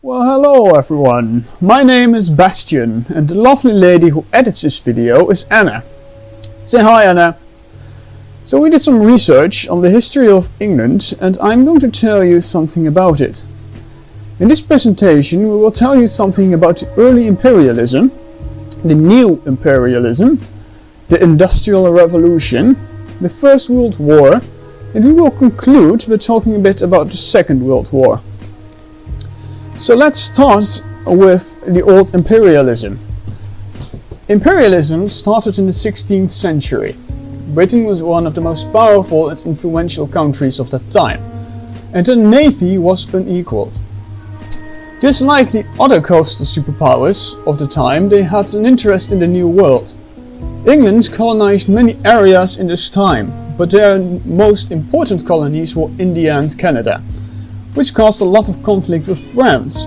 Well, hello everyone. My name is Bastian and the lovely lady who edits this video is Anna. Say hi, Anna. So we did some research on the history of England and I'm going to tell you something about it. In this presentation we will tell you something about the early imperialism, the new imperialism, the Industrial Revolution, the First World War, and we will conclude by talking a bit about the Second World War. So let's start with the old imperialism. Imperialism started in the 16th century. Britain was one of the most powerful and influential countries of that time, and the navy was unequaled. Just like the other coastal superpowers of the time, they had an interest in the New World. England colonized many areas in this time, but their most important colonies were India and Canada, which caused a lot of conflict with France,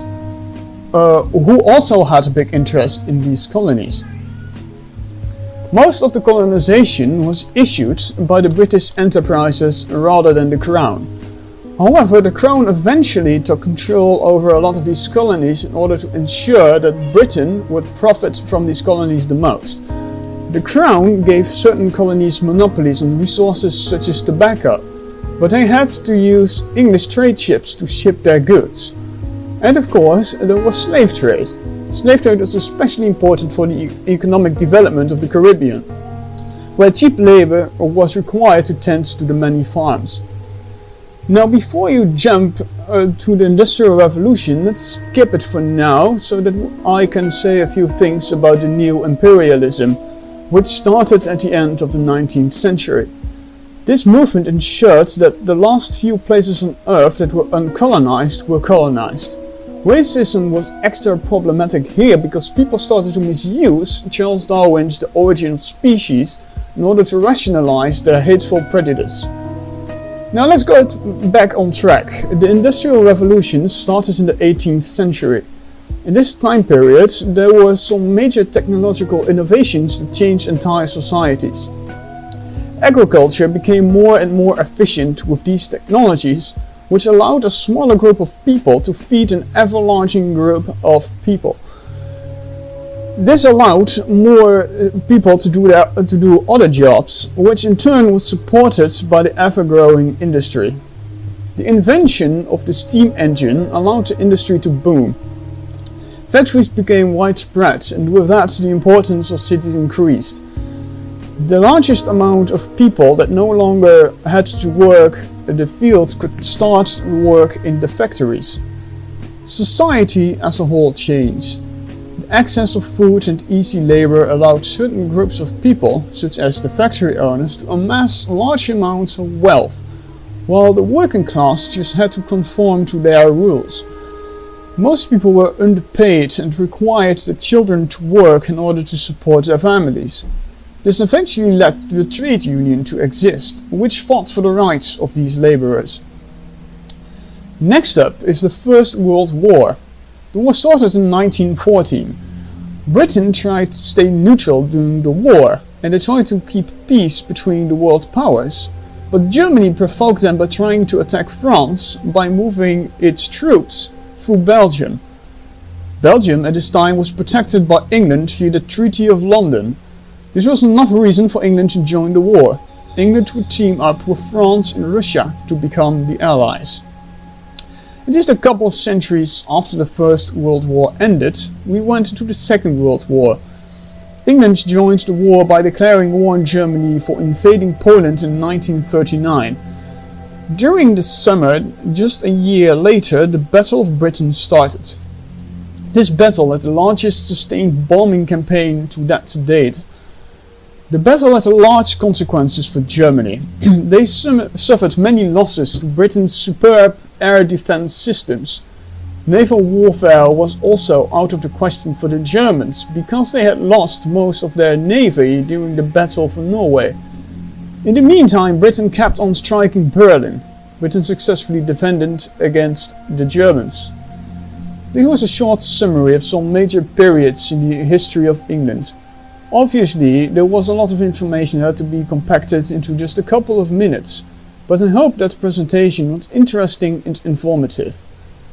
who also had a big interest in these colonies. Most of the colonization was issued by the British enterprises rather than the Crown. However, the Crown eventually took control over a lot of these colonies in order to ensure that Britain would profit from these colonies the most. The Crown gave certain colonies monopolies on resources such as tobacco, but they had to use English trade ships to ship their goods. And of course, there was slave trade. Slave trade was especially important for the economic development of the Caribbean, where cheap labor was required to tend to the many farms. Now, before you jump to the Industrial Revolution, let's skip it for now, so that I can say a few things about the new imperialism, which started at the end of the 19th century. This movement ensured that the last few places on Earth that were uncolonized were colonized. Racism was extra problematic here because people started to misuse Charles Darwin's The Origin of Species in order to rationalize their hateful prejudice. Now let's go back on track. The Industrial Revolution started in the 18th century. In this time period, there were some major technological innovations that changed entire societies. Agriculture became more and more efficient with these technologies, which allowed a smaller group of people to feed an ever-larging group of people. This allowed more people to do other jobs, which in turn was supported by the ever-growing industry. The invention of the steam engine allowed the industry to boom. Factories became widespread, and with that the importance of cities increased. The largest amount of people that no longer had to work in the fields could start work in the factories. Society as a whole changed. The access of food and easy labor allowed certain groups of people, such as the factory owners, to amass large amounts of wealth, while the working class just had to conform to their rules. Most people were underpaid and required their children to work in order to support their families. This eventually led to the trade union to exist, which fought for the rights of these laborers. Next up is the First World War. The war started in 1914. Britain tried to stay neutral during the war, and they tried to keep peace between the world powers, but Germany provoked them by trying to attack France by moving its troops through Belgium. Belgium at this time was protected by England via the Treaty of London. This was enough reason for England to join the war. England would team up with France and Russia to become the Allies. And just a couple of centuries after the First World War ended, we went into the Second World War. England joined the war by declaring war on Germany for invading Poland in 1939. During the summer, just a year later, the Battle of Britain started. This battle had the largest sustained bombing campaign to that date. The battle had large consequences for Germany. They suffered many losses to Britain's superb air defense systems. Naval warfare was also out of the question for the Germans because they had lost most of their navy during the Battle for Norway. In the meantime, Britain kept on striking Berlin. Britain successfully defended against the Germans. This was a short summary of some major periods in the history of England. Obviously, there was a lot of information that had to be compacted into just a couple of minutes, but I hope that the presentation was interesting and informative.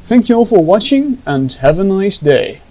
Thank you all for watching and have a nice day.